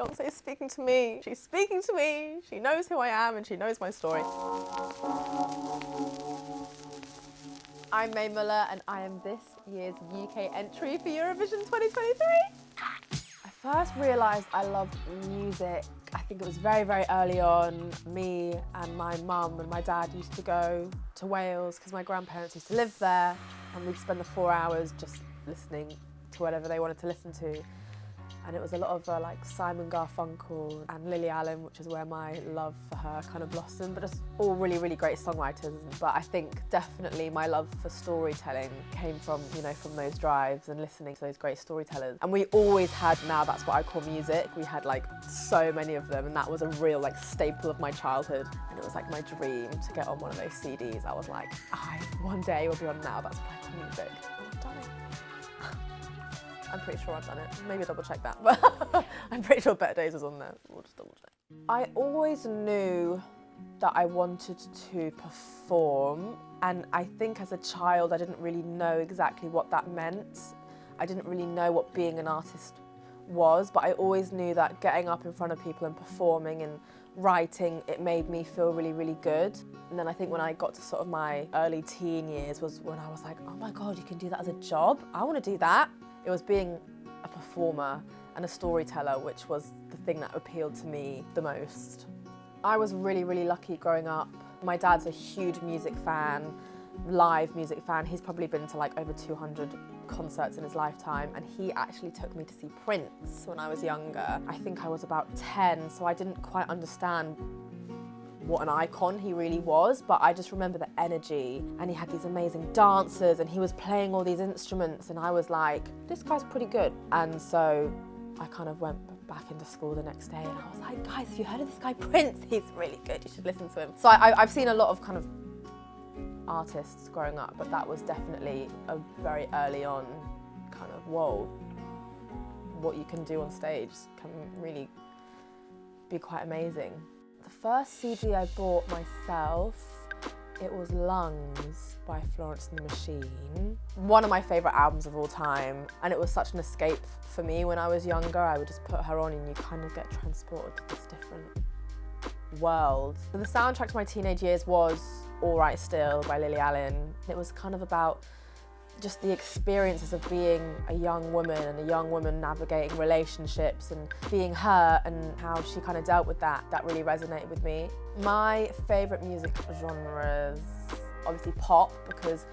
Beyoncé is speaking to me. She's speaking to me. She knows who I am and she knows my story. I'm Mae Muller and I am this year's UK entry for Eurovision 2023. I first realised I loved music. I think it was very, very early on. Me and my mum and my dad used to go to Wales because my grandparents used to live there, and we'd spend the 4 hours just listening to whatever they wanted to listen to. And it was a lot of like Simon Garfunkel and Lily Allen, which is where my love for her kind of blossomed, but just all really, really great songwriters. But I think definitely my love for storytelling came from, from those drives and listening to those great storytellers. And we always had, now that's what I call music, we had like so many of them, and that was a real like staple of my childhood. And it was like my dream to get on one of those CDs. I was like, one day will be on Now That's What I Call Music. And I've done it. I'm pretty sure I've done it. Maybe double check that, but I'm pretty sure Better Days was on there. We'll just double check. I always knew that I wanted to perform, and I think as a child I didn't really know exactly what that meant. I didn't really know what being an artist was, but I always knew that getting up in front of people and performing and writing, it made me feel really, really good. And then I think when I got to sort of my early teen years was when I was like, oh my God, you can do that as a job? I want to do that. It was being a performer and a storyteller, which was the thing that appealed to me the most. I was really, really lucky growing up. My dad's a huge music fan, live music fan. He's probably been to like over 200 concerts in his lifetime, and he actually took me to see Prince when I was younger. I think I was about 10, so I didn't quite understand what an icon he really was, but I just remember the energy, and he had these amazing dancers and he was playing all these instruments, and I was like, this guy's pretty good. And so I kind of went back into school the next day and I was like, guys, have you heard of this guy Prince? He's really good, you should listen to him. So I've seen a lot of kind of artists growing up, but that was definitely a very early on kind of, whoa, what you can do on stage can really be quite amazing. The first CD I bought myself, it was Lungs by Florence the Machine. One of my favourite albums of all time, and it was such an escape for me when I was younger. I would just put her on and you kind of get transported to this different world. So the soundtrack to my teenage years was All Right Still by Lily Allen. It was kind of about just the experiences of being a young woman and a young woman navigating relationships and being her, and how she kind of dealt with that. That really resonated with me. My favourite music genres, obviously pop, because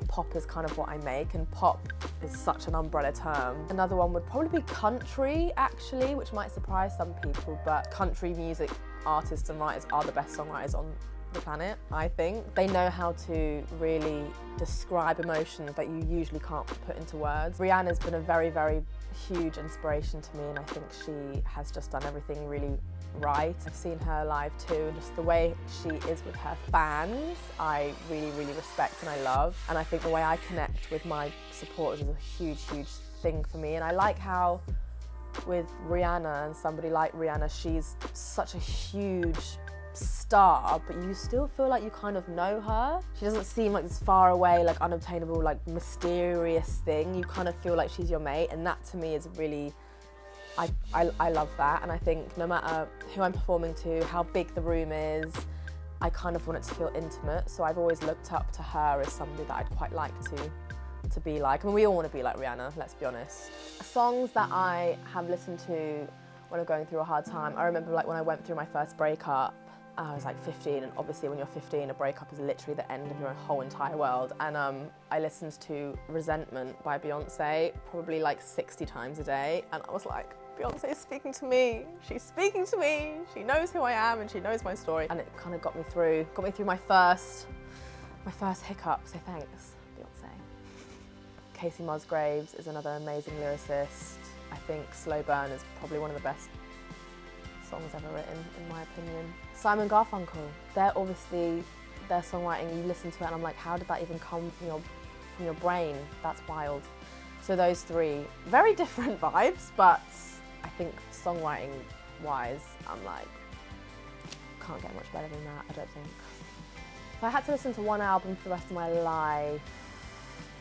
pop is kind of what I make, and pop is such an umbrella term. Another one would probably be country, actually, which might surprise some people, but country music artists and writers are the best songwriters on the planet, I think. They know how to really describe emotions that you usually can't put into words. Rihanna's been a very, very huge inspiration to me, and I think she has just done everything really right. I've seen her live too, and just the way she is with her fans, I really, really respect and I love. And I think the way I connect with my supporters is a huge, huge thing for me. And I like how with Rihanna and somebody like Rihanna, she's such a huge star, but you still feel like you kind of know her. She doesn't seem like this far away, like unobtainable, like mysterious thing. You kind of feel like she's your mate, and that to me is really, I love that. And I think no matter who I'm performing to, how big the room is, I kind of want it to feel intimate. So I've always looked up to her as somebody that I'd quite like to be like. I mean, we all want to be like Rihanna, let's be honest. Songs that I have listened to when I'm going through a hard time, I remember like when I went through my first breakup, I was like 15, and obviously when you're 15, a breakup is literally the end of your whole entire world. And I listened to Resentment by Beyoncé probably like 60 times a day, and I was like, Beyoncé is speaking to me. She's speaking to me. She knows who I am and she knows my story. And it kind of got me through my first hiccup, so thanks, Beyoncé. Kacey Musgroves is another amazing lyricist. I think Slow Burn is probably one of the best songs ever written, in my opinion. Simon Garfunkel, their songwriting, you listen to it and I'm like, how did that even come from your brain? That's wild. So those three, very different vibes, but I think songwriting wise, I'm like, can't get much better than that, I don't think. If I had to listen to one album for the rest of my life,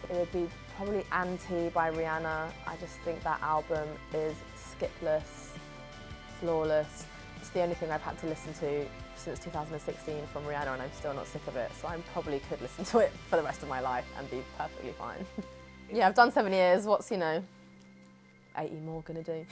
it would be probably Anti by Rihanna. I just think that album is skipless, flawless. It's the only thing I've had to listen to since 2016 from Rihanna, and I'm still not sick of it, so I probably could listen to it for the rest of my life and be perfectly fine. Yeah, I've done 7 years, what's, 80 more gonna do?